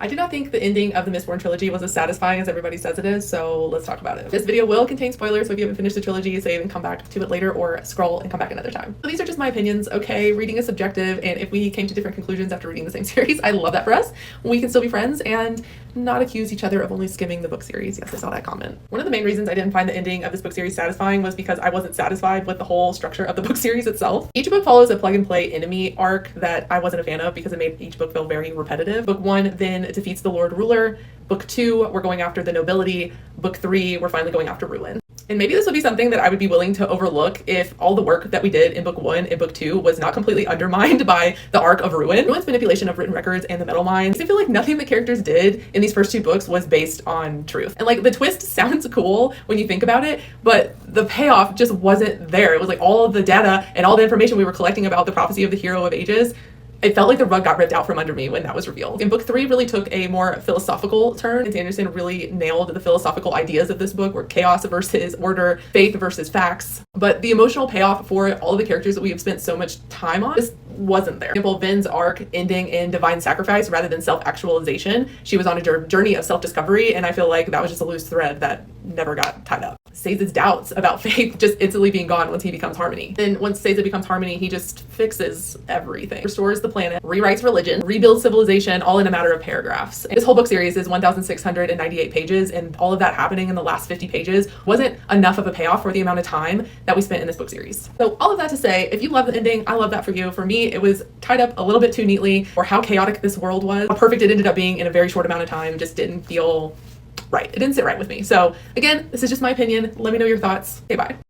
I do not think the ending of the Mistborn Trilogy was as satisfying as everybody says it is, so let's talk about it. This video will contain spoilers, so if you haven't finished the trilogy, save and come back to it later, or scroll and come back another time. So these are just my opinions, okay? Reading is subjective, and if we came to different conclusions after reading the same series, I love that for us. We can still be friends and not accuse each other of only skimming the book series. Yes, I saw that comment. One of the main reasons I didn't find the ending of this book series satisfying was because I wasn't satisfied with the whole structure of the book series itself. Each book follows a plug-and-play enemy arc that I wasn't a fan of because it made each book feel very repetitive. Book 1 then defeats the Lord Ruler. Book 2, we're going after the nobility. Book 3, we're finally going after ruin. And maybe this would be something that I would be willing to overlook if all the work that we did in book 1 and book 2 was not completely undermined by the arc of ruin. Ruin's manipulation of written records and the metal mines. I feel like nothing the characters did in these first two books was based on truth. And like the twist sounds cool when you think about it, but the payoff just wasn't there. It was like all of the data and all the information we were collecting about the prophecy of the hero of ages. It felt like the rug got ripped out from under me when that was revealed. And book 3 really took a more philosophical turn, and Sanderson really nailed the philosophical ideas of this book, where chaos versus order, faith versus facts. But the emotional payoff for all of the characters that we have spent so much time on just wasn't there. For example, Vin's arc ending in divine sacrifice rather than self-actualization. She was on a journey of self-discovery, and I feel like that was just a loose thread that never got tied up. Seiza's doubts about faith just instantly being gone once he becomes Harmony. Then once Seiza becomes Harmony, he just fixes everything. Restores the planet, rewrites religion, rebuilds civilization, all in a matter of paragraphs. And this whole book series is 1,698 pages, and all of that happening in the last 50 pages wasn't enough of a payoff for the amount of time that we spent in this book series. So all of that to say, if you love the ending, I love that for you. For me, it was tied up a little bit too neatly, or how chaotic this world was. How perfect it ended up being in a very short amount of time just didn't feel right. It didn't sit right with me. So again, this is just my opinion. Let me know your thoughts. Okay, bye.